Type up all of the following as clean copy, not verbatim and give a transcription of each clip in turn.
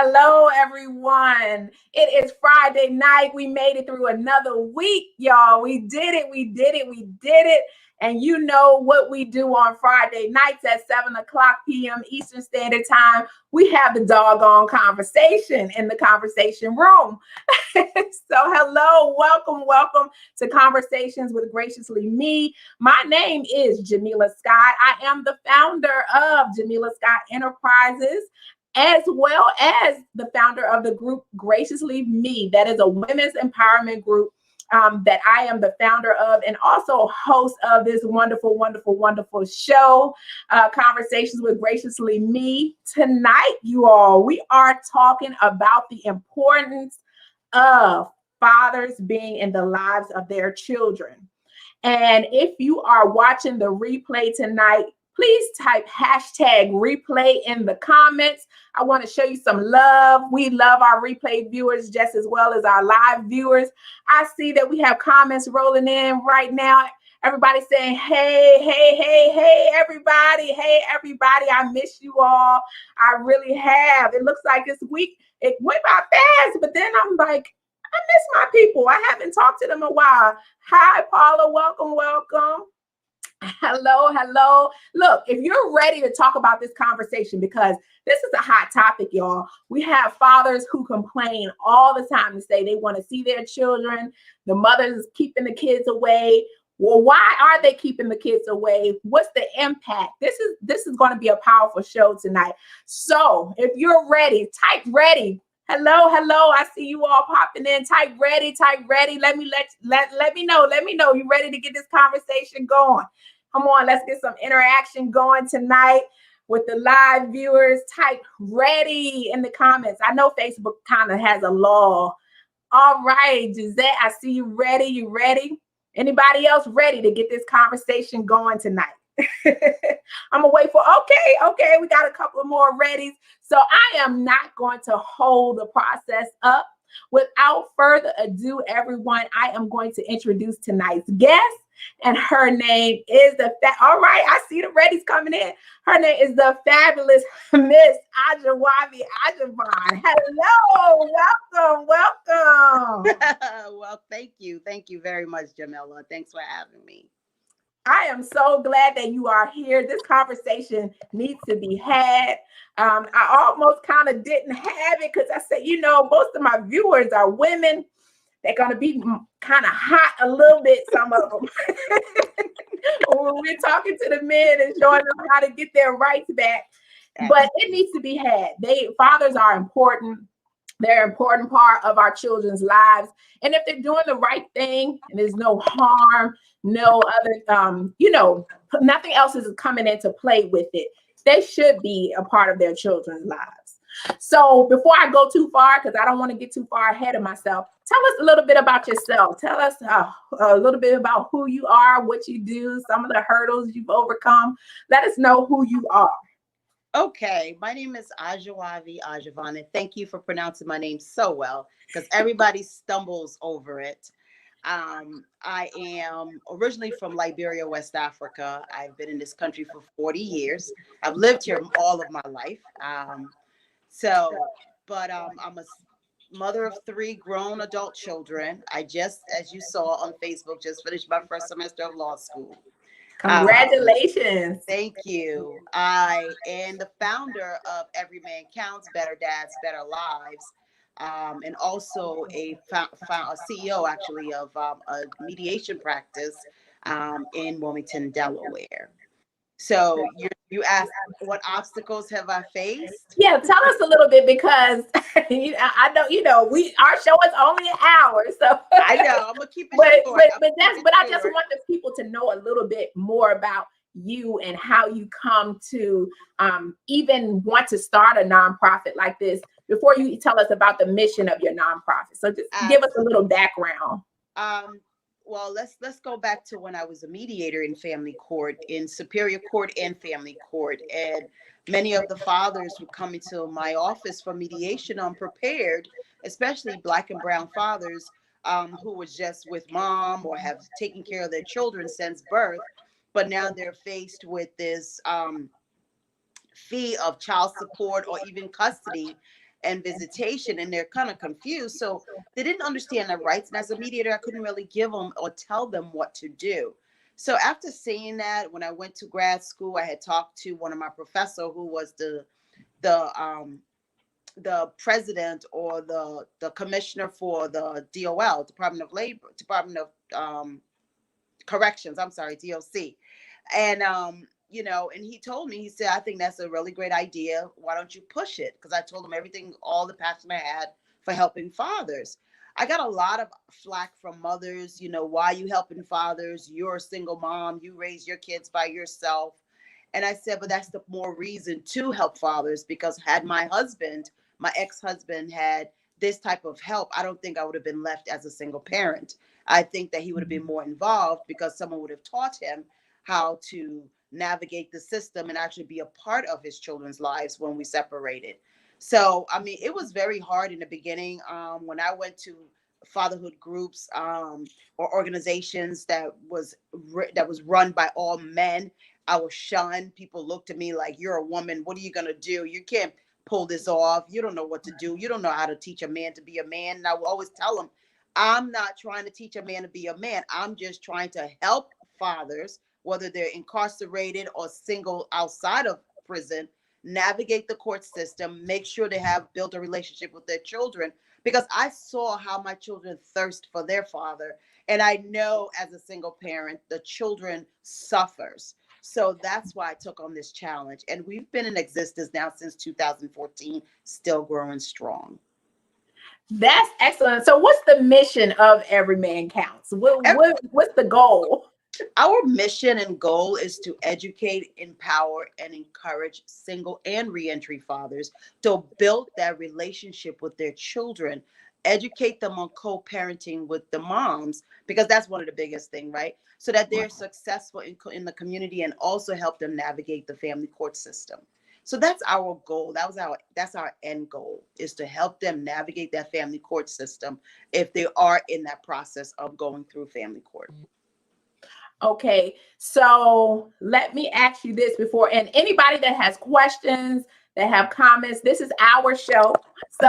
Hello, everyone. It is Friday night. We made it through another week, y'all. We did it. We did it. We did it. And you know what we do on Friday nights at 7 o'clock p.m. Eastern Standard Time. We have the doggone conversation in the conversation room. So hello, welcome to Conversations with Graciously Me. My name is Jamila Scott. I am the founder of Jamila Scott Enterprises, as well as the founder of the group Graciously Me. That is a women's empowerment group that I am the founder of, and also host of this wonderful show, Conversations with Graciously Me. Tonight, you all, we are talking about the importance of fathers being in the lives of their children. And if you are watching the replay tonight, please type #replay in the comments. I want to show you some love. We love our replay viewers just as well as our live viewers. I see that we have comments rolling in right now. Everybody saying, hey, everybody. Hey, everybody. I miss you all. I really have. It looks like this week, it went by fast, but then I'm like, I miss my people. I haven't talked to them in a while. Hi, Paula. Welcome. Hello. Look, if you're ready to talk about this conversation, because this is a hot topic, y'all. We have fathers who complain all the time and say they want to see their children. The mothers keeping the kids away. Well, why are they keeping the kids away? What's the impact? This is going to be a powerful show tonight. So if you're ready, type ready. Hello. I see you all popping in. Type ready. Let me know. You ready to get this conversation going? Come on, let's get some interaction going tonight with the live viewers. Type ready in the comments. I know Facebook kind of has a law. All right, Gisette, I see you ready. You ready? Anybody else ready to get this conversation going tonight? I'm gonna wait for, okay, we got a couple of more readies. So I am not going to hold the process up. Without further ado, everyone, I am going to introduce tonight's guest, and her name is all right, I see the readies coming in. Her name is the fabulous Miss Ajawai Ajavan. Hello, welcome. Well, thank you very much, Jamila. Thanks for having me. I am so glad that you are here. This conversation needs to be had. I almost kind of didn't have it because I said, most of my viewers are women. They're going to be kind of hot a little bit, some of them. When we're talking to the men and showing them how to get their rights back. But it needs to be had. Fathers are important. They're an important part of our children's lives. And if they're doing the right thing and there's no harm, no other, nothing else is coming into play with it, they should be a part of their children's lives. So before I go too far, because I don't want to get too far ahead of myself, tell us a little bit about yourself. Tell us a little bit about who you are, what you do, some of the hurdles you've overcome. Let us know who you are. Okay, my name is Ajawai Ajavan, and thank you for pronouncing my name so well, because everybody stumbles over it. I am originally from Liberia, West Africa. I've been in this country for 40 years. I've lived here all of my life. I'm a mother of 3 grown adult children. I just, as you saw on Facebook, just finished my first semester of law school. Congratulations. Thank you. I am the founder of Every Man Counts, Better Dads, Better Lives, and also a CEO, actually, of a mediation practice in Wilmington, Delaware. So you asked, what obstacles have I faced? Yeah, tell us a little bit, because I know, our show is only an hour, so I know I'm gonna keep it short. But I just want the people to know a little bit more about you and how you come to even want to start a nonprofit like this before you tell us about the mission of your nonprofit. So just give us a little background. Well, let's go back to when I was a mediator in family court, in superior court and family court. And many of the fathers would come into my office for mediation unprepared, especially Black and brown fathers who was just with mom or have taken care of their children since birth. But now they're faced with this fee of child support or even custody. and visitation, and they're kind of confused. So they didn't understand their rights. And as a mediator, I couldn't really give them or tell them what to do. So after seeing that, when I went to grad school, I had talked to one of my professor who was the president or the commissioner for the DOL, Department of Labor, Department of Corrections, I'm sorry, DOC. And and he told me, he said, I think that's a really great idea. Why don't you push it? Because I told him everything, all the passion I had for helping fathers. I got a lot of flack from mothers, why you helping fathers? You're a single mom, you raise your kids by yourself. And I said, but that's the more reason to help fathers, because had my ex-husband had this type of help, I don't think I would have been left as a single parent. I think that he would have been more involved because someone would have taught him how to navigate the system and actually be a part of his children's lives when we separated. So, I mean, it was very hard in the beginning. When I went to fatherhood groups or organizations that was run by all men, I was shunned. People looked at me like, you're a woman. What are you going to do? You can't pull this off. You don't know what to do. You don't know how to teach a man to be a man. And I will always tell them, I'm not trying to teach a man to be a man. I'm just trying to help fathers, whether they're incarcerated or single outside of prison, navigate the court system, make sure they have built a relationship with their children, because I saw how my children thirst for their father. And I know as a single parent, the children suffers. So that's why I took on this challenge. And we've been in existence now since 2014, still growing strong. That's excellent. So what's the mission of Every Man Counts? What's the goal? Our mission and goal is to educate, empower, and encourage single and reentry fathers to build that relationship with their children, educate them on co-parenting with the moms, because that's one of the biggest things, right? So that they're successful in the community, and also help them navigate the family court system. So that's our goal. That's our end goal, is to help them navigate that family court system if they are in that process of going through family court. Okay, so let me ask you this before, and anybody that has questions, that have comments, this is our show. So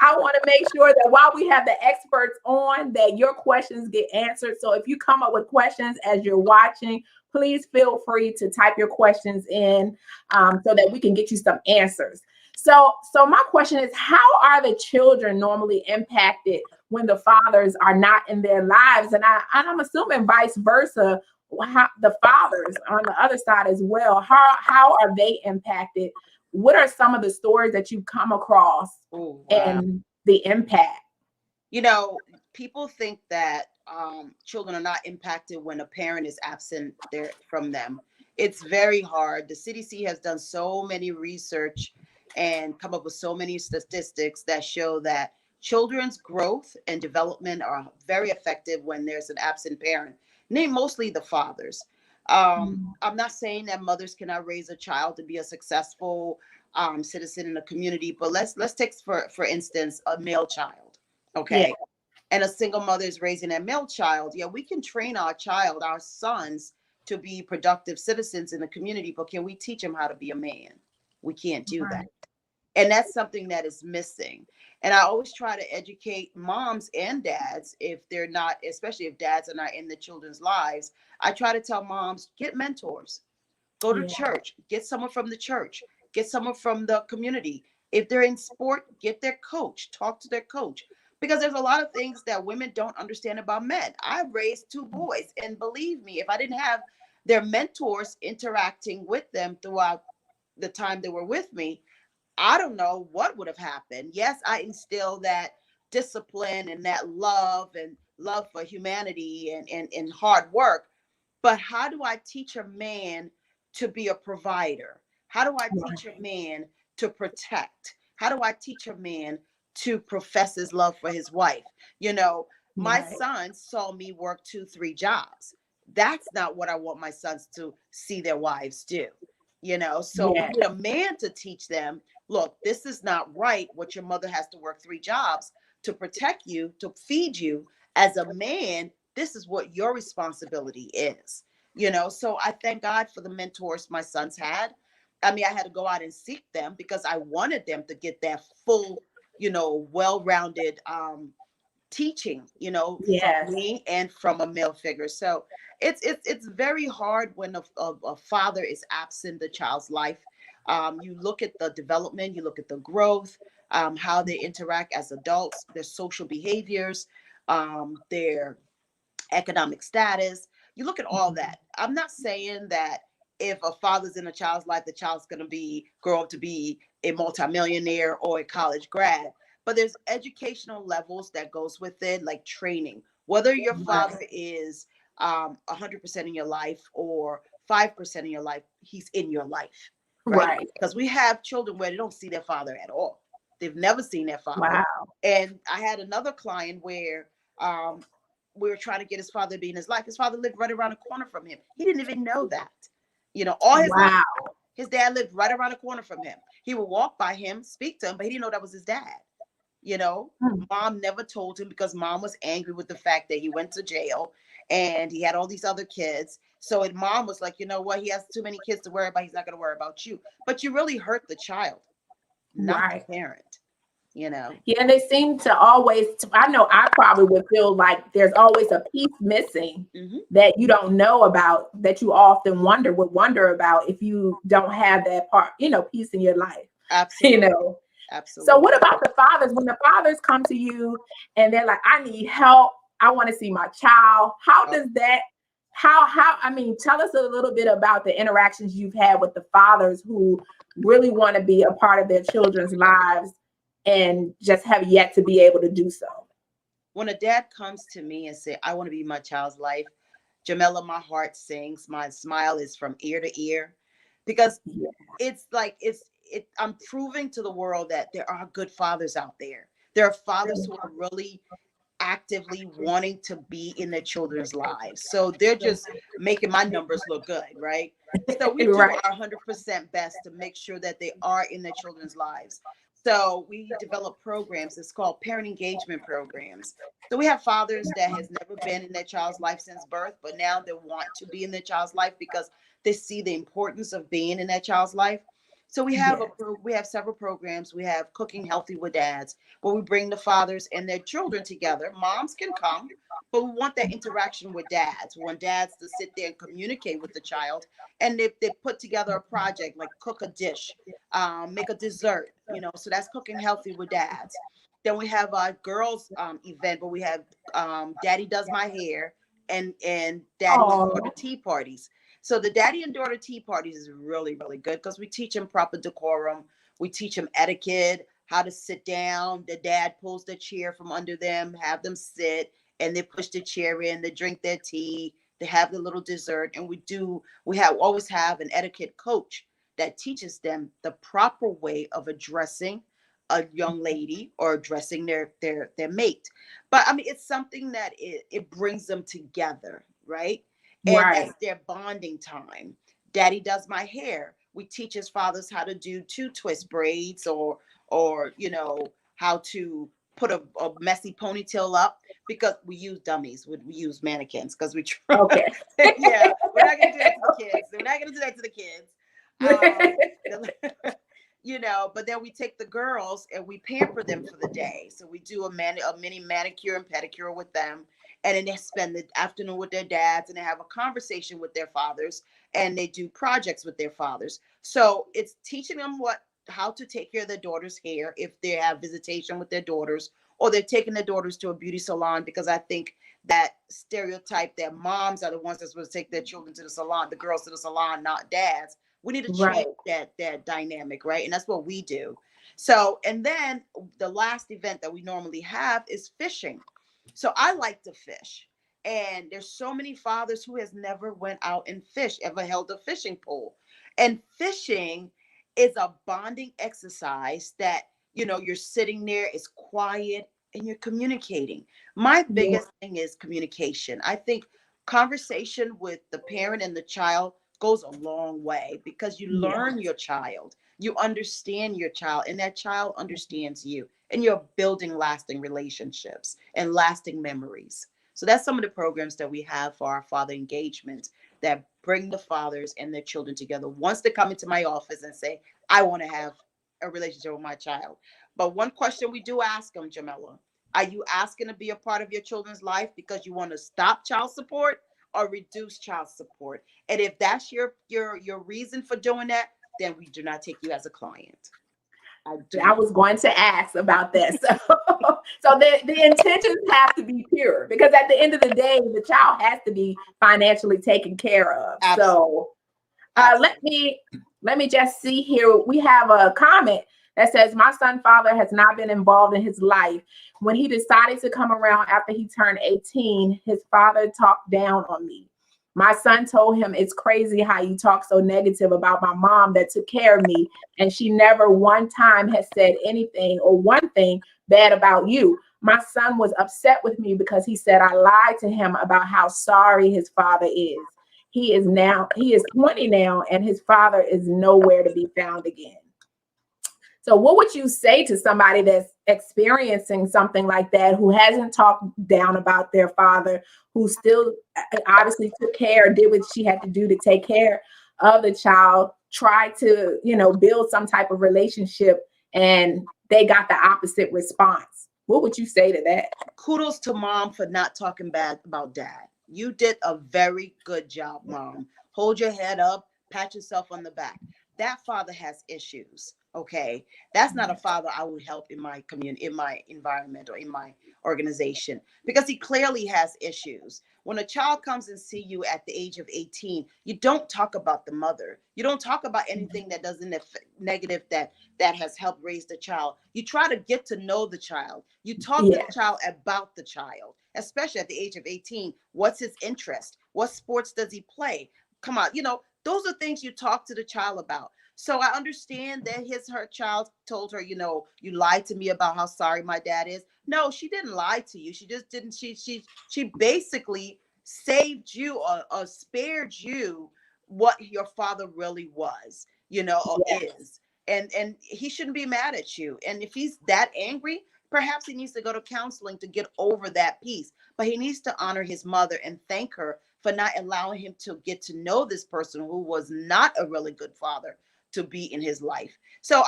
I want to make sure that while we have the experts on, that your questions get answered. So if you come up with questions as you're watching, please feel free to type your questions in so that we can get you some answers. So my question is, how are the children normally impacted when the fathers are not in their lives? And I'm assuming vice versa, how the fathers on the other side as well. How are they impacted? What are some of the stories that you come across and the impact? People think that children are not impacted when a parent is absent there from them. It's very hard. The CDC has done so many research and come up with so many statistics that show that children's growth and development are very effective when there's an absent parent, named mostly the fathers. I'm not saying that mothers cannot raise a child to be a successful citizen in the community, but let's take for instance a male child, okay? Yeah. And a single mother is raising a male child. Yeah, we can train our sons, to be productive citizens in the community, but can we teach them how to be a man? We can't do that. And that's something that is missing. And I always try to educate moms and dads, if they're not, especially if dads are not in the children's lives. I try to tell moms, get mentors, go to church, get someone from the church, get someone from the community. If they're in sport, get their coach, talk to their coach, because there's a lot of things that women don't understand about men. I raised 2 boys, and believe me, if I didn't have their mentors interacting with them throughout the time they were with me, I don't know what would have happened. Yes, I instilled that discipline and that love for humanity and hard work. But how do I teach a man to be a provider? How do I teach a man to protect? How do I teach a man to profess his love for his wife? My sons saw me work 2, 3 jobs. That's not what I want my sons to see their wives do. So we need a man to teach them, look, this is not right, what your mother has to work 3 jobs to protect you, to feed you. As a man, this is what your responsibility is. So I thank God for the mentors my sons had. I mean, I had to go out and seek them because I wanted them to get that full, well-rounded teaching, from Yes. me and from a male figure. So it's very hard when a father is absent the child's life. You look at the development, you look at the growth, how they interact as adults, their social behaviors, their economic status. You look at all that. I'm not saying that if a father's in a child's life, the child's going to grow up to be a multimillionaire or a college grad. But there's educational levels that goes with it, like training. Whether your father is 100% in your life or 5% in your life, he's in your life, right? Right. Because we have children where they don't see their father at all. They've never seen their father. Wow. And I had another client where um, we were trying to get his father to be in his life. His father lived right around the corner from him. He didn't even know that. All his life, Wow. his dad lived right around the corner from him. He would walk by him, speak to him, but he didn't know that was his dad. Mom never told him because mom was angry with the fact that he went to jail and he had all these other kids. So his mom was like, you know what? He has too many kids to worry about. He's not going to worry about you. But you really hurt the child, not the Right. parent. Yeah, and they seem to always, I know I probably would feel like there's always a piece missing Mm-hmm. that you don't know about, that you often would wonder about if you don't have that part, piece in your life, you Absolutely. know. So Absolutely. what about the fathers? When the fathers come to you and they're like, I need help, I want to see my child. How Oh, does that, I mean, tell us a little bit about the interactions you've had with the fathers who really want to be a part of their children's lives and just have yet to be able to do so. when a dad comes to me and say, I want to be my child's life, Jamela, my heart sings. My smile is from ear to ear because Yeah. it's like I'm proving to the world that there are good fathers out there. There are fathers who are really actively wanting to be in their children's lives. So they're just making my numbers look good, right? So we do Right. our 100% best to make sure that they are in their children's lives. So we develop programs. It's called parent engagement programs. So we have fathers that has never been in their child's life since birth, but now they want to be in their child's life because they see the importance of being in that child's life. So Yeah. we have several programs. We have Cooking Healthy with Dads, where we bring the fathers and their children together. Moms can come, but we want that interaction with dads. We want dads to sit there and communicate with the child. And they put together a project like cook a dish, make a dessert, so that's Cooking Healthy with Dads. Then we have our girls event where we have Daddy Does My Hair and Daddy and Oh, Daughter Tea Parties. So the daddy and daughter tea parties is really, really good because we teach them proper decorum. We teach them etiquette, how to sit down. The dad pulls the chair from under them, have them sit, and they push the chair in. They drink their tea. They have the little dessert, and we always have an etiquette coach that teaches them the proper way of addressing a young lady or addressing their mate. But I mean, it's something that it brings them together, right? And right. that's their bonding time. Daddy Does My Hair. We teach his fathers how to do two twist braids or how to put a messy ponytail up because we use dummies. We use mannequins because we try. Okay. Yeah, we're not gonna do that to the kids. We're not gonna do that to the kids. But then we take the girls and we pamper them for the day. So we do a mini manicure and pedicure with them, and then they spend the afternoon with their dads and they have a conversation with their fathers and they do projects with their fathers. So it's teaching them how to take care of their daughter's hair if they have visitation with their daughters, or they're taking their daughters to a beauty salon, because I think that stereotype that moms are the ones that's supposed to take their children to the salon, the girls to the salon, not dads. We need to change Right. that dynamic, right? And that's what we do. So, and then the last event that we normally have is fishing. So I like to fish. And there's so many fathers who has never went out and fished, ever held a fishing pole. And fishing is a bonding exercise that, you're sitting there, it's quiet, and you're communicating. My Yeah. biggest thing is communication. I think conversation with the parent and the child goes a long way because you Yeah. learn your child, you understand your child, and that child understands you, and you're building lasting relationships and lasting memories. So that's some of the programs that we have for our father engagement. that bring the fathers and their children together once they come into my office and say, I want to have a relationship with my child. But one question we do ask them, Jamila, are you asking to be a part of your children's life because you want to stop child support or reduce child support? And if that's your reason for doing that, then we do not take you as a client. I was going to ask about that. So the intentions have to be pure, because at the end of the day, the child has to be financially taken care of. Absolutely. So let me just see here. We have a comment that says, my son's father has not been involved in his life. When he decided to come around after he turned 18, his father talked down on me. My son told him, it's crazy how you talk so negative about my mom that took care of me, and she never one time has said anything or one thing bad about you. My son was upset with me because he said I lied to him about how sorry his father is. He is 20 now, and his father is nowhere to be found again. So what would you say to somebody that's experiencing something like that, who hasn't talked down about their father, who still obviously took care, did what she had to do to take care of the child, tried to, build some type of relationship, and they got the opposite response? What would you say to that? Kudos to mom for not talking bad about dad. You did a very good job, mom. Hold your head up, pat yourself on the back. That father has issues. Okay, that's not a father I would help in my community, in my environment, or in my organization, because he clearly has issues. When a child comes and see you at the age of 18, you don't talk about the mother. You don't talk about anything that doesn't negative that has helped raise the child. You try to get to know the child. You talk to the child about the child, especially at the age of 18. What's his interest? What sports does he play? Come on, those are things you talk to the child about. So I understand that her child told her, you lied to me about how sorry my dad is. No, she didn't lie to you. She just didn't. She basically saved you or spared you what your father really was, or is. And he shouldn't be mad at you. And if he's that angry, perhaps he needs to go to counseling to get over that piece. But he needs to honor his mother and thank her for not allowing him to get to know this person who was not a really good father to be in his life. So,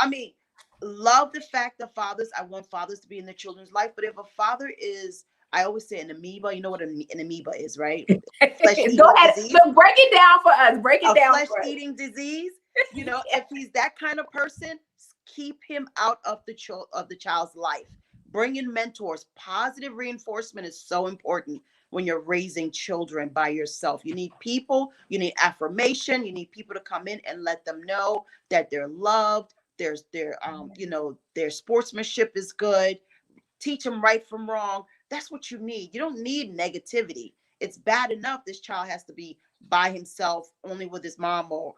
love the fact that I want fathers to be in their children's life. But if a father is, I always say an amoeba, you know what an amoeba is, right? Go ahead. Look, break it down for us. Break it down. Flesh-eating disease. If he's that kind of person, keep him out of the child's life. Bring in mentors. Positive reinforcement is so important when you're raising children by yourself. You need people, you need affirmation, you need people to come in and let them know that they're loved, their sportsmanship is good. Teach them right from wrong. That's what you need. You don't need negativity. It's bad enough this child has to be by himself, only with his mom, or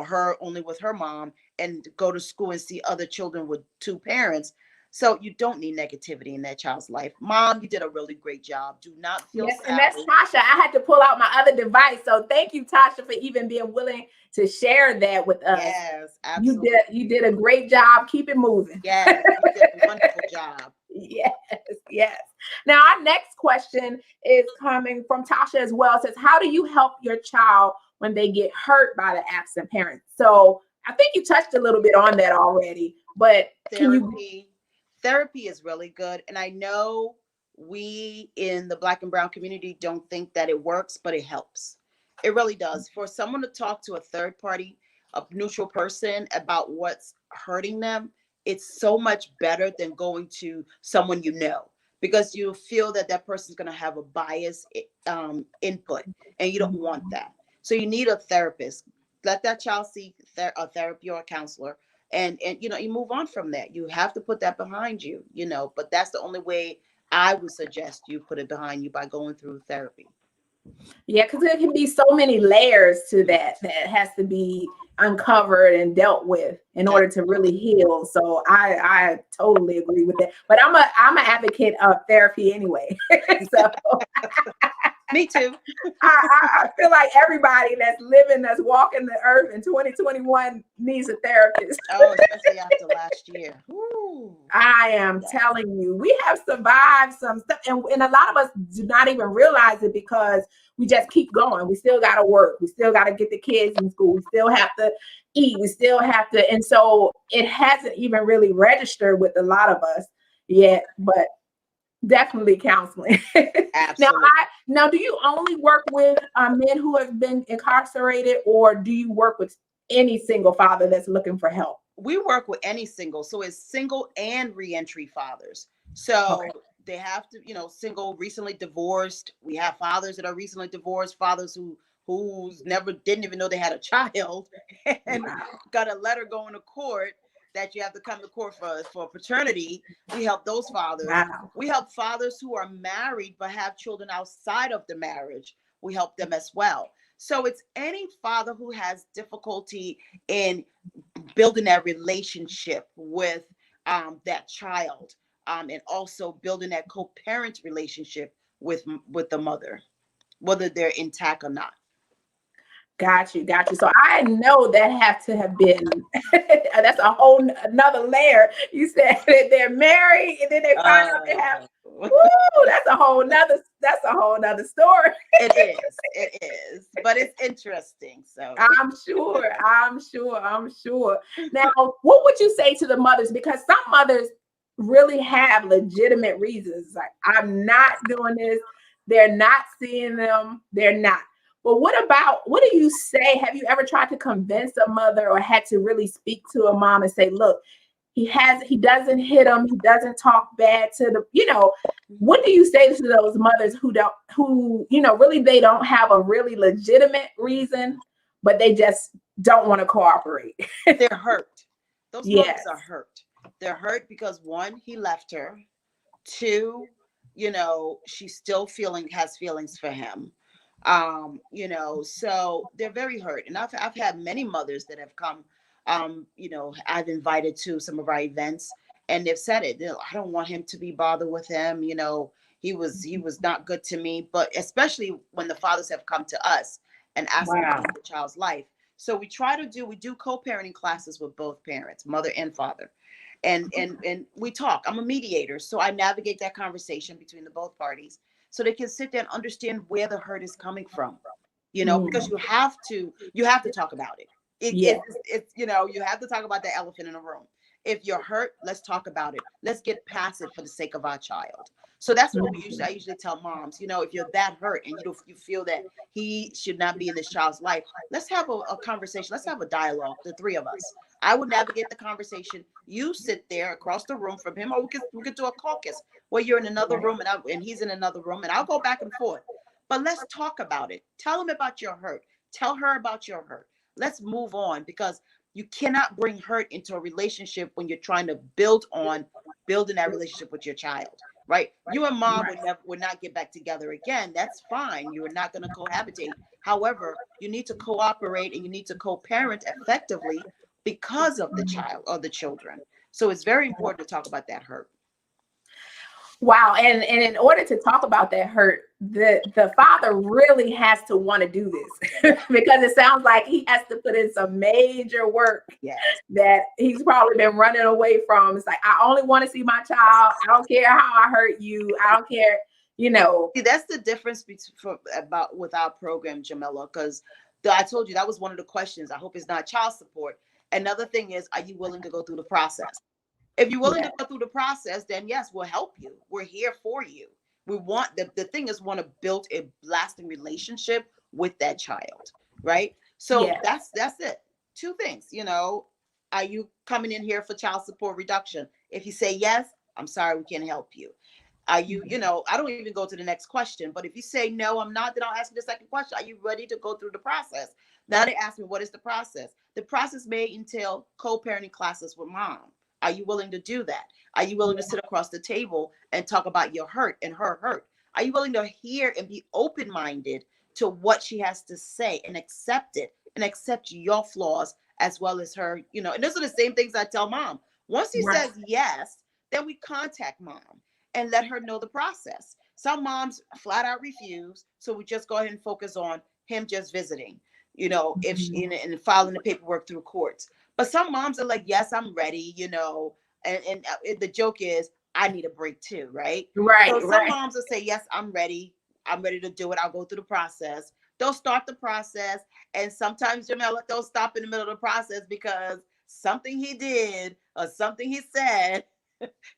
her only with her mom, and go to school and see other children with two parents. So you don't need negativity in that child's life. Mom, you did a really great job. Do not feel sad. And that's Tasha. I had to pull out my other device. So thank you, Tasha, for even being willing to share that with us. Yes, absolutely. You did a great job. Keep it moving. Yes, you did a wonderful job. Yes. Now, our next question is coming from Tasha as well. It says, how do you help your child when they get hurt by the absent parent? So I think you touched a little bit on that already, but Therapy is really good. And I know we in the Black and Brown community don't think that it works, but it helps. It really does. For someone to talk to a third party, a neutral person about what's hurting them, it's so much better than going to someone because you feel that person's going to have a bias input, and you don't want that. So you need a therapist. Let that child see a therapy or a counselor. And you move on from that. You have to put that behind you, but that's the only way I would suggest you put it behind you, by going through therapy. Yeah, because there can be so many layers to that has to be uncovered and dealt with in order to really heal. So I totally agree with that. But I'm an advocate of therapy anyway. So Me too. I feel like everybody that's walking the earth in 2021 needs a therapist. Oh, especially after last year. Ooh. I am Yeah. telling you, we have survived some stuff, and a lot of us do not even realize it because we just keep going. We still got to work. We still got to get the kids in school. We still have to eat. We still have to, and so it hasn't even really registered with a lot of us yet. But definitely counseling. Absolutely. Now, do you only work with men who have been incarcerated, or do you work with any single father that's looking for help? We work with any single, so it's single and reentry fathers. So Okay. they have to, single, recently divorced. We have fathers that are recently divorced, fathers who's never didn't even know they had a child and Wow. got a letter going to court that you have to come to court for paternity. We help those fathers. Wow. We help fathers who are married but have children outside of the marriage. We help them as well. So it's any father who has difficulty in building that relationship with that child, and also building that co-parent relationship with the mother, whether they're intact or not. Got you. So I know that have to have been that's a whole another layer. You said that they're married and then they find out they have woo, that's a whole nother story. it is, but it's interesting. So I'm sure. Now, what would you say to the mothers? Because some mothers really have legitimate reasons. Like, I'm not doing this. They're not seeing them. They're not. But what do you say? Have you ever tried to convince a mother or had to really speak to a mom and say, look, he doesn't hit them. He doesn't talk bad to what do you say to those mothers who really they don't have a really legitimate reason, but they just don't want to cooperate? they're hurt. Those Yes. mothers are hurt. They're hurt because one, he left her. Two, she still has feelings for him. So they're very hurt. And I've had many mothers that have come, I've invited to some of our events, and they've said it. I don't want him to be bothered with him. He was not good to me. But especially when the fathers have come to us and asked Wow. about the child's life. So we do co-parenting classes with both parents, mother and father. And we talk. I'm a mediator, so I navigate that conversation between the both parties so they can sit there and understand where the hurt is coming from. Because you have to talk about it. Yeah. It's you have to talk about the elephant in the room. If you're hurt, let's talk about it. Let's get past it for the sake of our child. So that's what I usually tell moms. If you're that hurt and you feel that he should not be in this child's life, let's have a conversation. Let's have a dialogue, the three of us. I would navigate the conversation. You sit there across the room from him, or we could do a caucus where you're in another room and he's in another room, and I'll go back and forth. But let's talk about it. Tell him about your hurt. Tell her about your hurt. Let's move on, because you cannot bring hurt into a relationship when you're trying to building that relationship with your child, right? You and mom would not get back together again. That's fine. You are not going to cohabitate. However, you need to cooperate and you need to co-parent effectively because of the child or the children. So it's very important to talk about that hurt. Wow. And in order to talk about that hurt, the father really has to want to do this because it sounds like he has to put in some major work that he's probably been running away from. It's like, I only want to see my child. I don't care how I hurt you. I don't care, See, that's the difference with our program, Jamila, because I told you that was one of the questions. I hope it's not child support. Another thing is, are you willing to go through the process? If you're willing to go through the process, then yes, we'll help you. We're here for you. We want the thing is want to build a lasting relationship with that child, right? So that's it. Two things, are you coming in here for child support reduction? If you say yes, I'm sorry, we can't help you. Are you, I don't even go to the next question, but if you say no, I'm not, then I'll ask you the second question. Are you ready to go through the process? Now they ask me, what is the process? The process may entail co-parenting classes with mom. Are you willing to do that? Are you willing to sit across the table and talk about your hurt and her hurt? Are you willing to hear and be open-minded to what she has to say and accept it and accept your flaws as well as her, and those are the same things I tell mom. Once he says yes, then we contact mom and let her know the process. Some moms flat out refuse. So we just go ahead and focus on him just visiting, you know, if she, and filing the paperwork through courts. But some moms are like, yes, I'm ready, you know, and the joke is, I need a break too, right? Right, So some right. moms will say, yes, I'm ready. I'm ready to do it. I'll go through the process. They'll start the process. And sometimes, Jamela, they'll stop in the middle of the process because something he did or something he said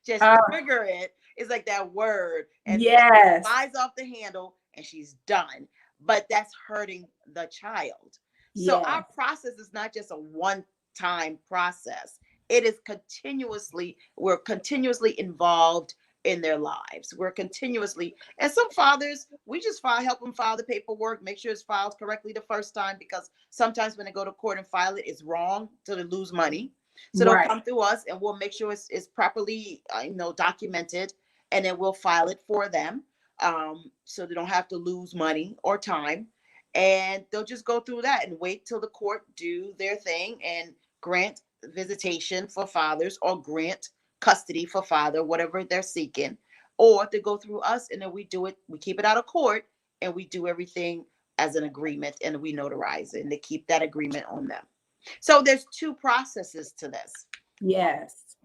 just Uh, trigger it. It's like that word. And then it yes, flies off the handle and she's done. But that's hurting the child. So yes, our process is not just a one-time process. It is continuously, we're continuously involved in their lives. We're continuously, and some fathers, we just help them file the paperwork, make sure it's filed correctly the first time, because sometimes when they go to court and file it, it's wrong, so they lose money. So they'll right. come through us and we'll make sure it's properly, documented, and then we'll file it for them, so they don't have to lose money or time. And they'll just go through that and wait till the court do their thing and grant visitation for fathers or grant custody for father, whatever they're seeking, or they go through us and then we do it, we keep it out of court and we do everything as an agreement and we notarize it and they keep that agreement on them. So there's two processes to this. Yes.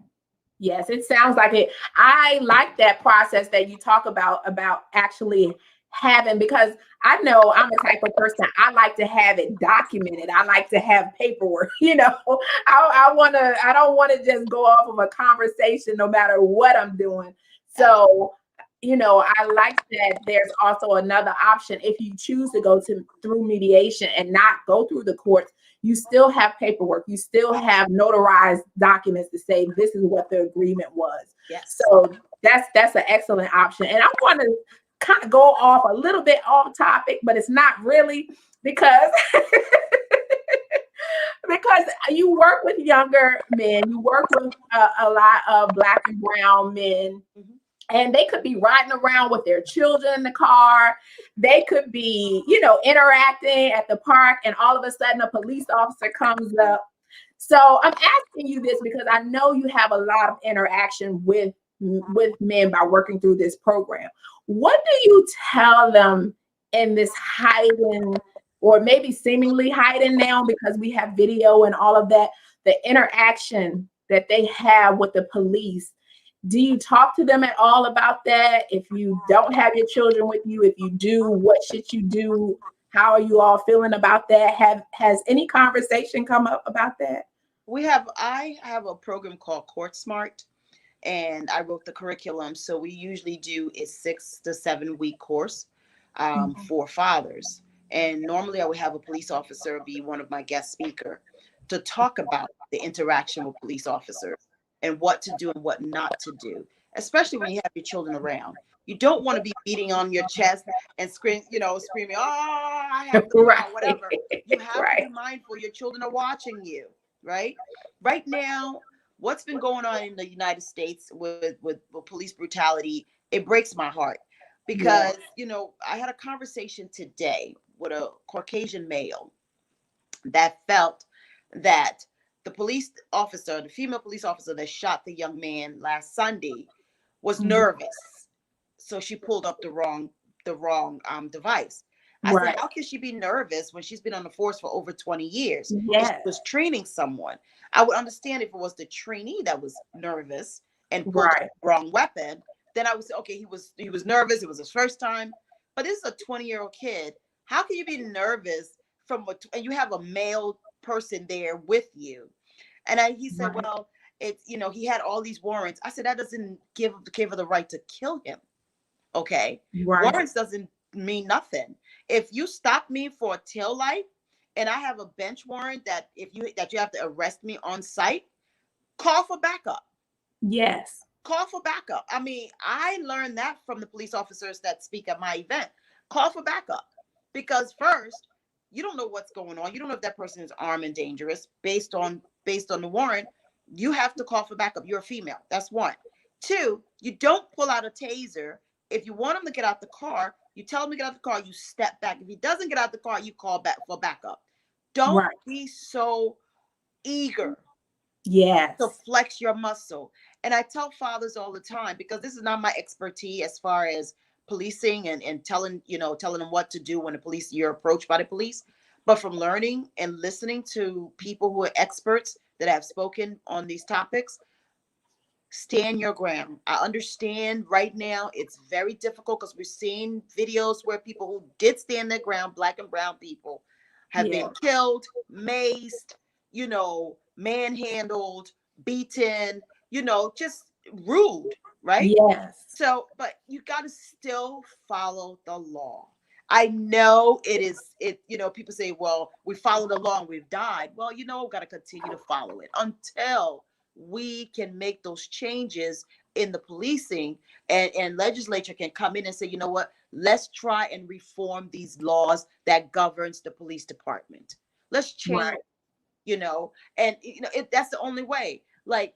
Yes, it sounds like it. I like that process that you talk about actually having, because I know I'm the type of person, I like to have it documented. I like to have paperwork, I don't want to just go off of a conversation no matter what I'm doing. So, I like that there's also another option. If you choose to go through mediation and not go through the courts, you still have paperwork. You still have notarized documents to say this is what the agreement was. Yes. So that's an excellent option. And I want to kind of go off a little bit off topic, but it's not really, because because you work with younger men, you work with a lot of Black and brown men. Mm-hmm. And they could be riding around with their children in the car. They could be, interacting at the park, and all of a sudden a police officer comes up. So I'm asking you this because I know you have a lot of interaction with men by working through this program. What do you tell them in this hiding, or maybe seemingly hiding now because we have video and all of that, the interaction that they have with the police? Do you talk to them at all about that? If you don't have your children with you, if you do, what should you do? How are you all feeling about that? Has any conversation come up about that? I have a program called Court Smart, and I wrote the curriculum. So we usually do a 6 to 7 week course for fathers. And normally I would have a police officer be one of my guest speaker to talk about the interaction with police officers and what to do and what not to do, especially when you have your children around. You don't want to be beating on your chest and screaming, oh, I have the Right. power, whatever. You have to Right. be mindful. Your children are watching you, right? Right now, what's been going on in the United States with police brutality, it breaks my heart because, I had a conversation today with a Caucasian male that felt that the female police officer that shot the young man last Sunday was nervous. So she pulled up the wrong device. I said, Right. how can she be nervous when she's been on the force for over 20 years and she Yes. was training someone? I would understand if it was the trainee that was nervous and pulled up Right. the wrong weapon. Then I would say, okay, he was nervous. It was his first time. But this is a 20-year-old kid. How can you be nervous and you have a male person there with you? And he said, Right. well, it's, he had all these warrants. I said, that doesn't give her the right to kill him. Okay. Right. Warrants doesn't mean nothing. If you stop me for a tail light and I have a bench warrant that you have to arrest me on site, call for backup. Yes. Call for backup. I mean, I learned that from the police officers that speak at my event. Call for backup. Because first, you don't know what's going on. You don't know if that person is armed and dangerous based on the warrant. You have to call for backup. You're a female. That's one. Two, you don't pull out a taser. If you want him to get out the car, you tell him to get out the car, you step back. If he doesn't get out the car, you call back for backup. Don't Right. be so eager Yes. to flex your muscle. And I tell fathers all the time, because this is not my expertise as far as policing and telling them what to do when you're approached by the police, but from learning and listening to people who are experts that have spoken on these topics. Stand your ground. I understand right now it's very difficult because we're seeing videos where people who did stand their ground, Black and brown people, have been killed, maced, manhandled, beaten, just rude, right? Yes. So, but you got to still follow the law. I know people say, well, we followed the law and we've died. Well, we've got to continue to follow it until we can make those changes in the policing, and legislature can come in and say, you know what, let's try and reform these laws that governs the police department. Let's change, that's the only way. Like,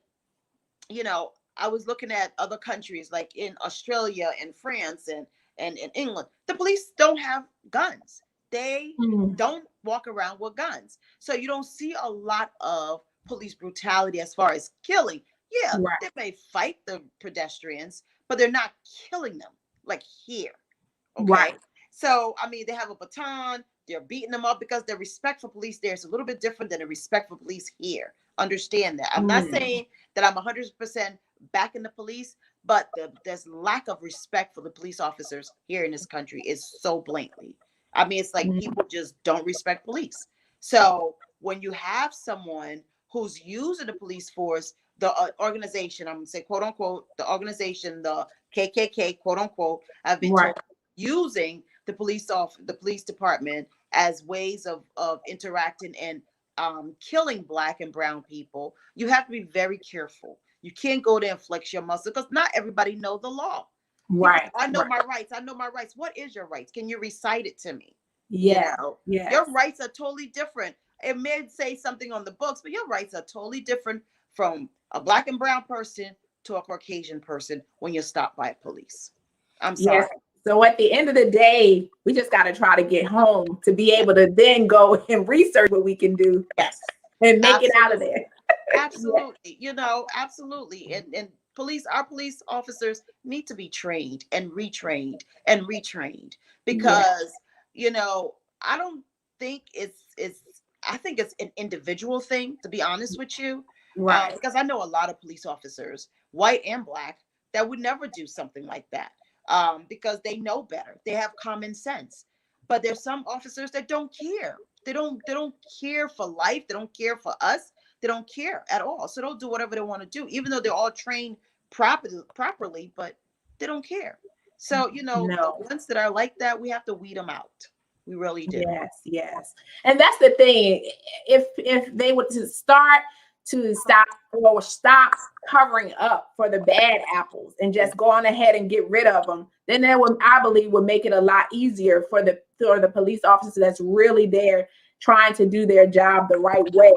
I was looking at other countries like in Australia and France and in England. The police don't have guns. They don't walk around with guns. So you don't see a lot of police brutality as far as killing. Yeah, they may fight the pedestrians, but they're not killing them like here. Okay. Right. So, I mean, they have a baton, they're beating them up because their respect for police there is a little bit different than the respect for police here. Understand that. I'm not saying that I'm 100% back in the police, but there's lack of respect for the police officers here in this country is so blatantly. I mean, it's like people just don't respect police. So when you have someone who's using the police force, the organization, I'm going to say, quote unquote, the organization, the KKK, quote unquote, have been told, using the police department as ways of interacting and killing Black and brown people, you have to be very careful. You can't go there and flex your muscle because not everybody know the law. Right. People, I know my rights. I know my rights. What is your rights? Can you recite it to me? Yeah. Your rights are totally different. It may say something on the books, but your rights are totally different from a Black and brown person to a Caucasian person when you're stopped by police. I'm sorry. Yes. So at the end of the day, we just got to try to get home to be able to then go and research what we can do. Yes. And make it out of there. Absolutely. Absolutely. And our police officers need to be trained and retrained because, I don't think I think it's an individual thing, to be honest with you. Right. Because I know a lot of police officers, white and Black, that would never do something like that. Because they know better. They have common sense. But there's some officers that don't care. They don't care for life. They don't care for us. They don't care at all. So they'll do whatever they want to do, even though they're all trained properly, but they don't care. So, the ones that are like that, we have to weed them out. We really do. Yes. And that's the thing. If they were to stop covering up for the bad apples and just go on ahead and get rid of them, then that would, I believe, would make it a lot easier for the police officer that's really there trying to do their job the right way.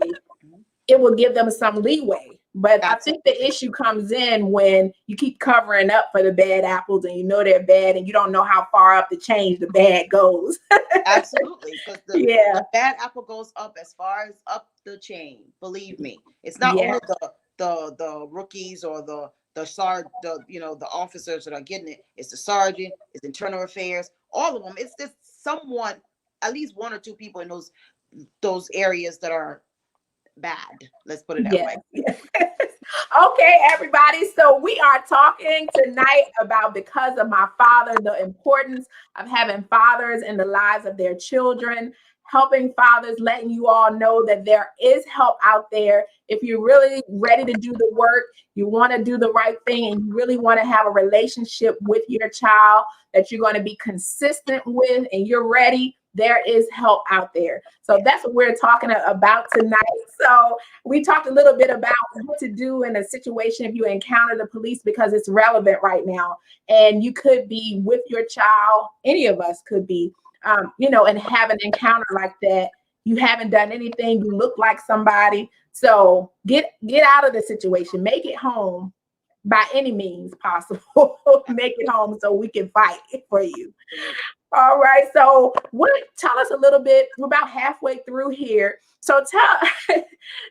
It will give them some leeway. But I think the issue comes in when you keep covering up for the bad apples and they're bad and you don't know how far up the chain the bad goes. Absolutely. Because the bad apple goes up as far as up the chain. Believe me. It's not only the rookies or the officers that are getting it. It's the sergeant, it's internal affairs, all of them. It's just someone, at least one or two people in those areas that are bad. Let's put it that way. Okay, everybody. So we are talking tonight about, because of my father, the importance of having fathers in the lives of their children, helping fathers, letting you all know that there is help out there. If you're really ready to do the work, you want to do the right thing, and you really want to have a relationship with your child that you're going to be consistent with, and you're ready, there is help out there. So that's what we're talking about tonight. So we talked a little bit about what to do in a situation if you encounter the police, because it's relevant right now. And you could be with your child, any of us could be, and have an encounter like that. You haven't done anything, you look like somebody. So get out of the situation, make it home, by any means possible, make it home so we can fight for you. All right. So tell us a little bit. We're about halfway through here. So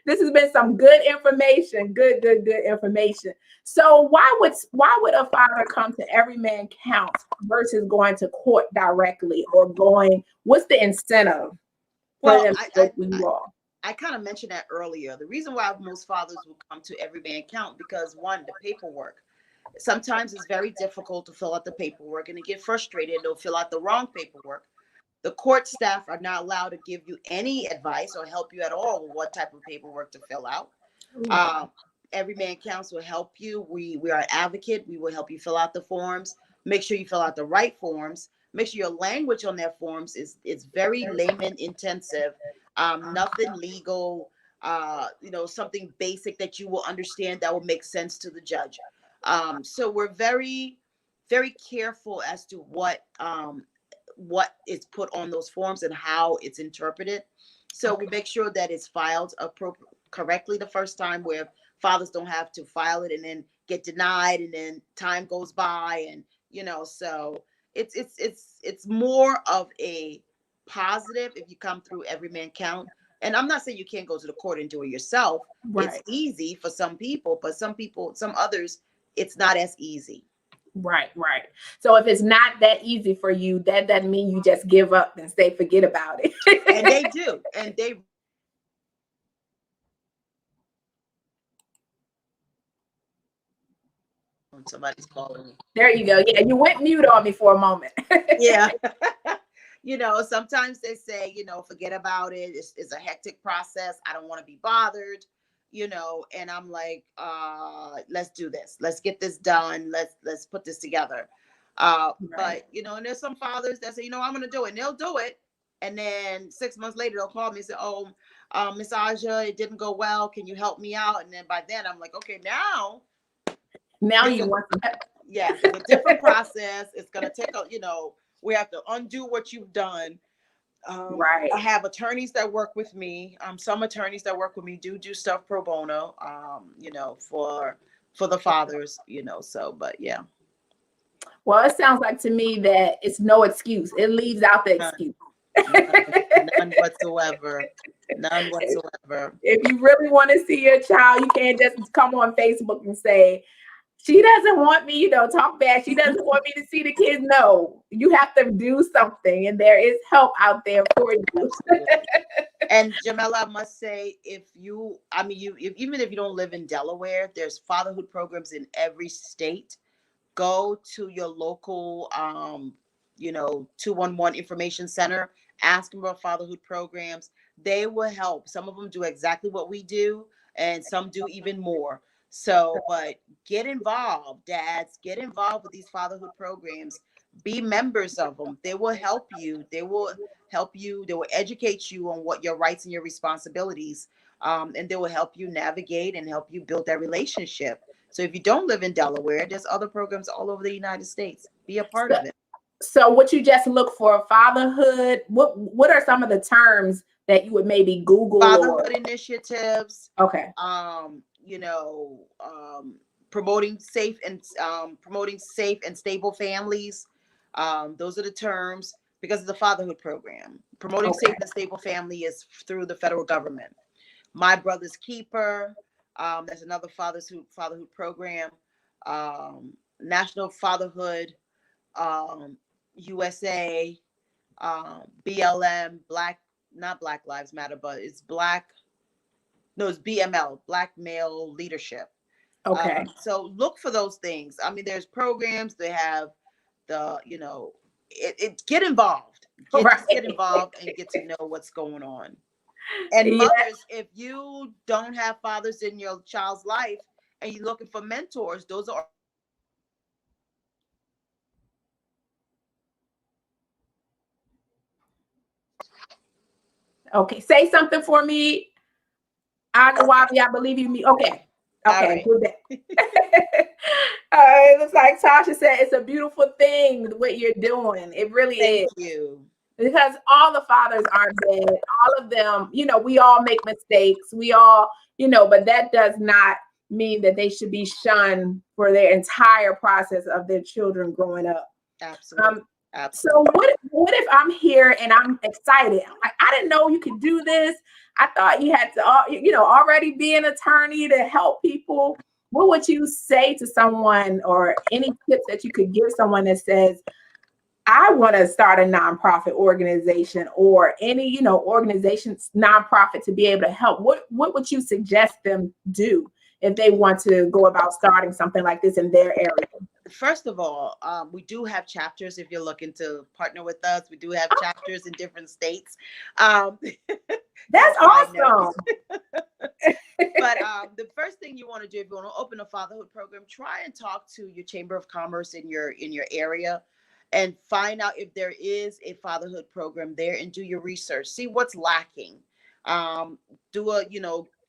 this has been some good information. Good information. So why would a father come to Every Man Counts versus going to court directly, or what's the incentive for Well, them to go through you all? I kind of mentioned that earlier. The reason why most fathers will come to Every Man Count, because one, the paperwork. Sometimes it's very difficult to fill out the paperwork, and they get frustrated. They'll fill out the wrong paperwork. The court staff are not allowed to give you any advice or help you at all with what type of paperwork to fill out. Every Man Counts will help you. We are an advocate. We will help you fill out the forms. Make sure you fill out the right forms. Make sure your language on their forms is very layman intensive. Nothing legal. Something basic that you will understand that will make sense to the judge. So we're very, very careful as to what is put on those forms and how it's interpreted. So we make sure that it's filed correctly the first time, where fathers don't have to file it and then get denied, and then time goes by, and so it's more of a positive if you come through Every Man Count. And I'm not saying you can't go to the court and do it yourself. Right. It's easy for some people, but some others, it's not as easy. Right. So if it's not that easy for you, that doesn't mean you just give up and say, forget about it. And they do. And they somebody's calling me. There you go. Yeah, you went mute on me for a moment. Yeah. Sometimes they say, forget about it. It's a hectic process. I don't want to be bothered. And I'm like, let's do this. Let's get this done. Let's put this together. Right. But, and there's some fathers that say, I'm going to do it, and they'll do it. And then 6 months later, they'll call me and say, oh, Miss Aja, it didn't go well. Can you help me out? And then by then I'm like, okay, now you want to help. Yeah, it's a different process. It's going to take we have to undo what you've done. Right. I have attorneys that work with me. Some attorneys that work with me do stuff pro bono, for the fathers, but yeah. Well, it sounds like to me that it's no excuse. It leaves out the excuse. None whatsoever. None whatsoever. If you really want to see your child, you can't just come on Facebook and say, she doesn't want me, talk bad. She doesn't want me to see the kids. No, you have to do something, and there is help out there for you. And Jamela, I must say, even if you don't live in Delaware, there's fatherhood programs in every state. Go to your local, 211 information center. Ask them about fatherhood programs. They will help. Some of them do exactly what we do, and some do even more. So, but get involved, dads. Get involved with these fatherhood programs. Be members of them. They will help you. They will educate you on what your rights and your responsibilities. And they will help you navigate and help you build that relationship. So if you don't live in Delaware, there's other programs all over the United States. Be a part of it. So what you just look for, fatherhood, what are some of the terms that you would maybe Google? Fatherhood initiatives. Okay. Promoting safe and stable families. Those are the terms, because of the fatherhood program. Promoting safe and stable family is through the federal government. My Brother's Keeper. That's another fatherhood program. National Fatherhood, USA, BLM, not Black Lives Matter, but it's it's BML, Black Male Leadership. Okay. So look for those things. There's programs. They have get involved. Get involved and get to know what's going on. And mothers, if you don't have fathers in your child's life and you're looking for mentors, those are okay. Say something for me. Ajawai, I believe you. Okay. Right. Good. It looks like Tasha said it's a beautiful thing what you're doing. It really is. Thank you. Because all the fathers aren't bad. All of them, we all make mistakes. We all, but that does not mean that they should be shunned for their entire process of their children growing up. Absolutely. So what if I'm here and I'm excited? I'm like, I didn't know you could do this. I thought you had to, already be an attorney to help people. What would you say to someone, or any tips that you could give someone that says, I want to start a nonprofit organization, or any, organizations, nonprofit, to be able to help? What would you suggest them do if they want to go about starting something like this in their area? First of all, we do have chapters. If you're looking to partner with us, we do have chapters in different states. That's awesome. But the first thing you want to do, if you want to open a fatherhood program, try and talk to your Chamber of Commerce in your area, and find out if there is a fatherhood program there, and do your research. See what's lacking.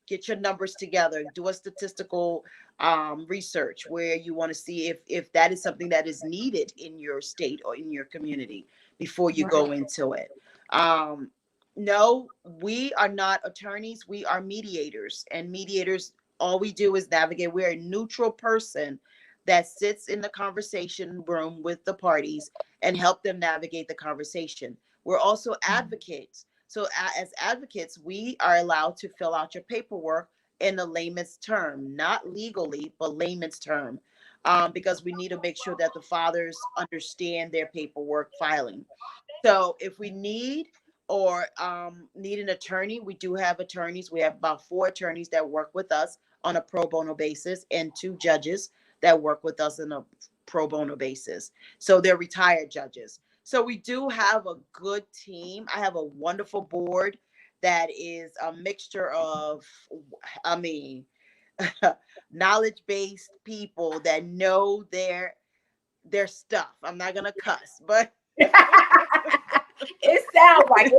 Get your numbers together. Do a statistical research where you want to see if that is something that is needed in your state or in your community before you go into it. No, we are not attorneys. We are mediators, and mediators, all we do is navigate. We're a neutral person that sits in the conversation room with the parties and help them navigate the conversation. We're also advocates. So as advocates, we are allowed to fill out your paperwork in a layman's term, not legally, but layman's term, because we need to make sure that the fathers understand their paperwork filing. So if we need an attorney, we do have attorneys. We have about 4 attorneys that work with us on a pro bono basis, and 2 judges that work with us on a pro bono basis. So they're retired judges. So we do have a good team. I have a wonderful board that is a mixture of, knowledge-based people that know their stuff. I'm not gonna cuss, but it sounds like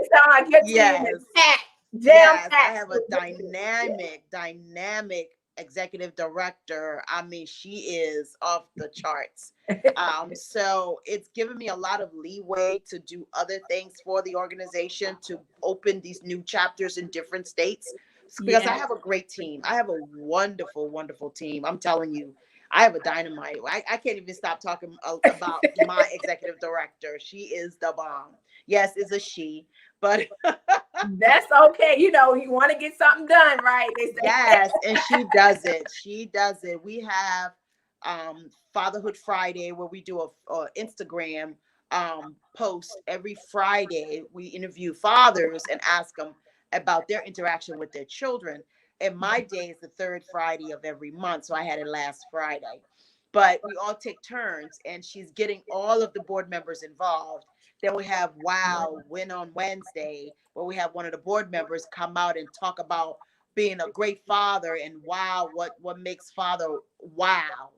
your team is packed. Yes, I have a dynamic executive director. She is off the charts. So it's given me a lot of leeway to do other things for the organization, to open these new chapters in different states, because I have a great team. I have a wonderful, wonderful team. I'm telling you, I have a dynamite. I can't even stop talking about my executive director. She is the bomb. Yes, it's a she, but that's okay. You want to get something done, right? Yes, and she does it. She does it. We have Fatherhood Friday, where we do a Instagram post every Friday. We interview fathers and ask them about their interaction with their children. And my day is the 3rd Friday of every month, so I had it last Friday. But we all take turns, and she's getting all of the board members involved. Then we have Win on Wednesday, where we have one of the board members come out and talk about being a great father, and what makes father wonderful.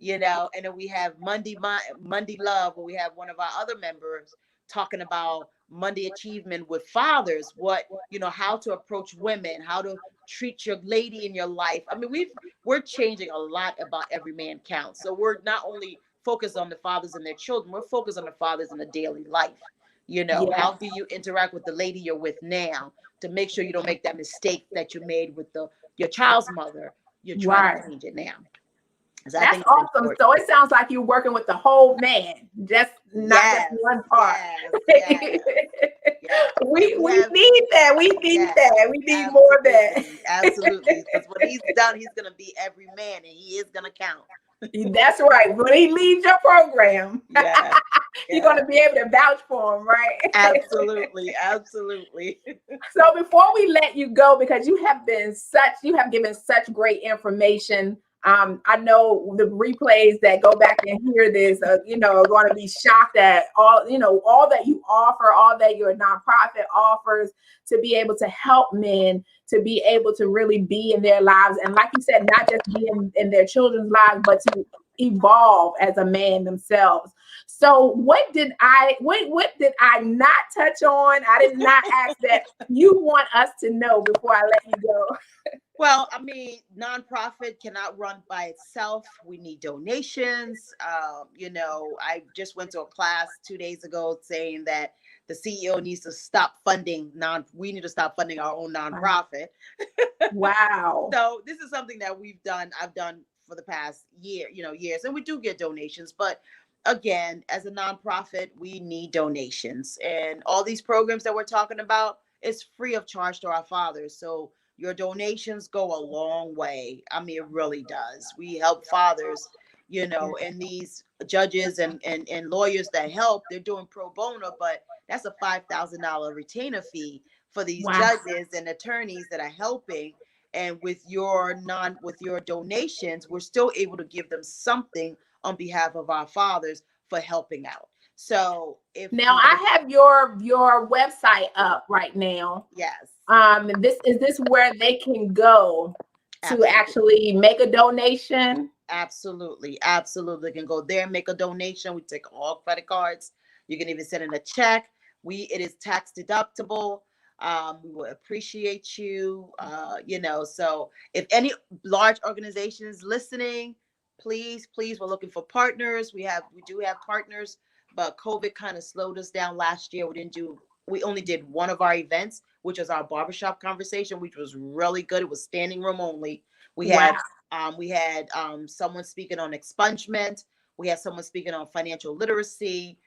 And then we have Monday Love, where we have one of our other members talking about Monday achievement with fathers, how to approach women, how to treat your lady in your life. We're changing a lot about Every Man Counts. So we're not only focused on the fathers and their children, we're focused on the fathers in the daily life. How do you interact with the lady you're with now, to make sure you don't make that mistake that you made with your child's mother? You're trying to change it now. So that's awesome. So it sounds like you're working with the whole man, just not just one part. Yes. We need that. We need that. We need more of that. Absolutely. Because when he's done, he's going to be every man, and he is going to count. That's right. When he leaves your program, you're going to be able to vouch for him, right? Absolutely. So before we let you go, because you have given such great information. I know the replays that go back and hear this, are going to be shocked at all that you offer, all that your nonprofit offers, to be able to help men to be able to really be in their lives. And like you said, not just be in their children's lives, but to evolve as a man themselves. So what did I not touch on? I did not ask that you want us to know before I let you go. Well, nonprofit cannot run by itself. We need donations. I just went to a class 2 days ago saying that the CEO needs to stop funding we need to stop funding our own nonprofit. Wow. So this is something that I've done for the past years, and we do get donations, but again, as a nonprofit, we need donations, and all these programs that we're talking about is free of charge to our fathers. So your donations go a long way. I mean, it really does. We help fathers, and these judges and lawyers that help, they're doing pro bono, but that's a $5,000 retainer fee for these judges and attorneys that are helping. And with your donations, we're still able to give them something on behalf of our fathers for helping out. So I have your website up right now. Yes. Is this where they can go to actually make a donation? Absolutely. They can go there and make a donation. We take all credit cards. You can even send in a check. It is tax deductible. We will appreciate you. So if any large organization is listening, please, we're looking for partners. We do have partners, but COVID kind of slowed us down last year. We only did one of our events, which was our barbershop conversation, which was really good. It was standing room only. We had someone speaking on expungement. We had someone speaking on financial literacy,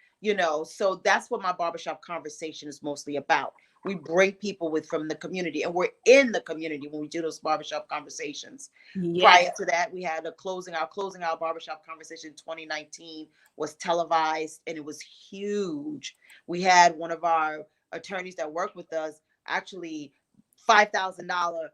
so that's what my barbershop conversation is mostly about. We bring people from the community, and we're in the community when we do those barbershop conversations. Yes. Prior to that, we had our closing out barbershop conversation in 2019 was televised, and it was huge. We had one of our attorneys that worked with us actually $5,000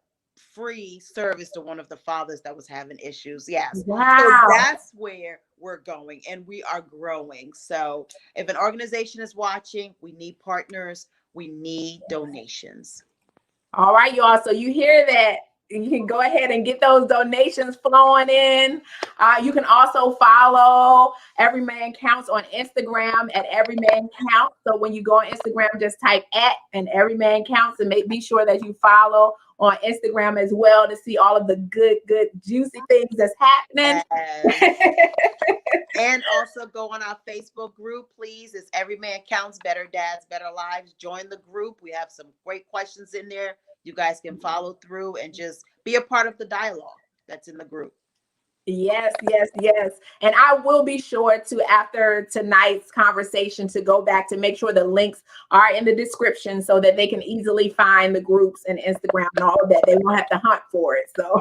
free service to one of the fathers that was having issues. Yes. Wow. So that's where we're going, and we are growing. So if an organization is watching, we need partners. We need donations. All right, y'all. So you hear that. You can go ahead and get those donations flowing in. You can also follow Every Man Counts on Instagram at Every Man Counts. So when you go on Instagram, just type @ and Every Man Counts, and be sure that you follow on Instagram as well to see all of the good, juicy things that's happening. And also go on our Facebook group, please. It's Every Man Counts, Better Dads, Better Lives. Join the group. We have some great questions in there. You guys can follow through and just be a part of the dialogue that's in the group. Yes. And I will be sure to, after tonight's conversation, to go back to make sure the links are in the description so that they can easily find the groups and Instagram and all of that. They won't have to hunt for it. So,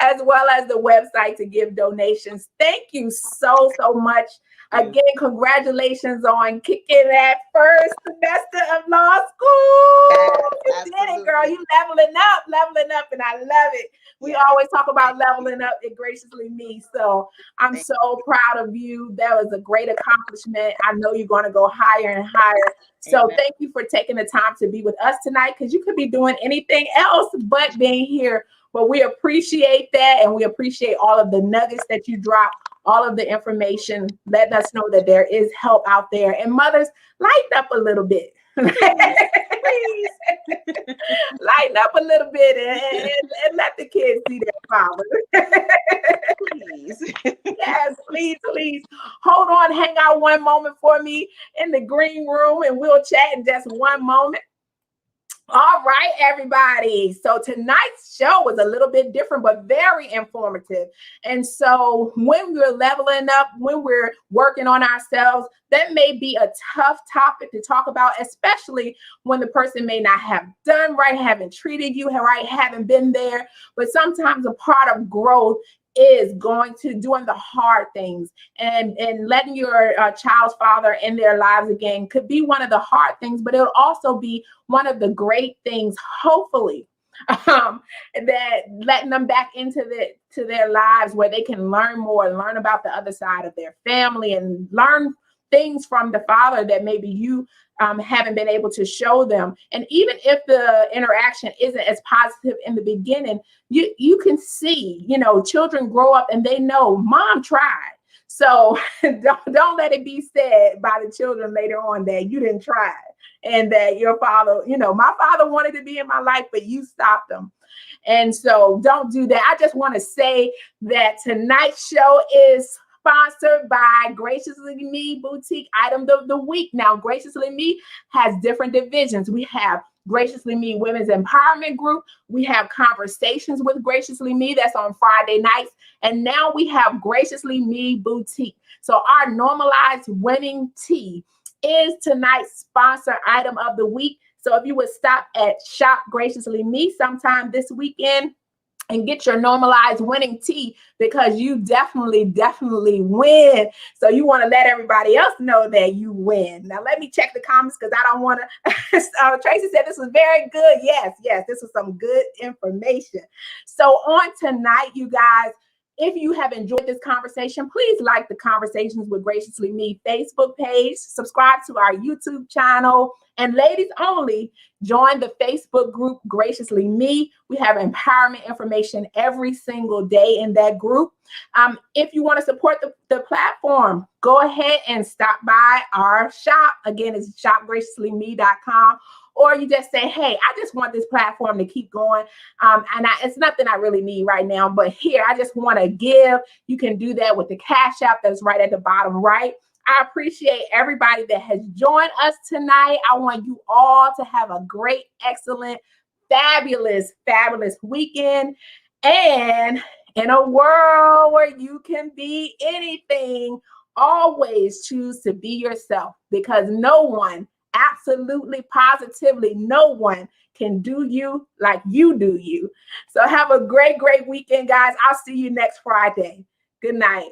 as well as the website to give donations. Thank you so much. Again, congratulations on kicking that first semester of law school. You did it, girl. You leveling up, and I love it. We always talk about leveling up at Graciously Me. So I'm so proud of you. That was a great accomplishment. I know you're going to go higher and higher. So thank you for taking the time to be with us tonight, because you could be doing anything else but being here. But we appreciate that, and we appreciate all of the nuggets that you drop, all of the information, letting us know that there is help out there. And mothers, lighten up a little bit. Please. Lighten up a little bit and let the kids see their father. Please. Yes, please. Hold on, hang out one moment for me in the green room, and we'll chat in just one moment. All right, everybody. So tonight's show was a little bit different, but very informative. And so when we're leveling up, when we're working on ourselves, that may be a tough topic to talk about, especially when the person may not have done right, haven't treated you right, haven't been there. But sometimes a part of growth is going to doing the hard things, and letting your child's father in their lives again could be one of the hard things, but it'll also be one of the great things, hopefully, that letting them back into their lives where they can learn more, learn about the other side of their family, and learn things from the father that maybe you haven't been able to show them. And even if the interaction isn't as positive in the beginning, you can see, children grow up and they know mom tried. So don't let it be said by the children later on that you didn't try and that your father, my father wanted to be in my life, but you stopped him. And so don't do that. I just want to say that tonight's show is sponsored by Graciously Me Boutique Item of the Week. Now, Graciously Me has different divisions. We have Graciously Me Women's Empowerment Group. We have Conversations with Graciously Me. That's on Friday nights. And now we have Graciously Me Boutique. So our normalized winning tea is tonight's sponsor item of the week. So if you would stop at Shop Graciously Me sometime this weekend and get your normalized winning tea, because you definitely win. So you want to let everybody else know that you win. Now, let me check the comments because I don't want to. Tracy said this was very good. Yes, this was some good information. So on tonight, you guys, if you have enjoyed this conversation, please like the Conversations with Graciously Me Facebook page, subscribe to our YouTube channel, and ladies only, join the Facebook group Graciously Me. We have empowerment information every single day in that group. If you want to support the platform, go ahead and stop by our shop. Again, it's shopgraciouslyme.com. Or you just say, hey, I just want this platform to keep going. It's nothing I really need right now, but here, I just want to give. You can do that with the Cash App that's right at the bottom right. I appreciate everybody that has joined us tonight. I want you all to have a great, excellent, fabulous weekend. And in a world where you can be anything, always choose to be yourself, because no one, absolutely, positively, no one can do you like you do you. So have a great weekend, guys. I'll see you next Friday. Good night.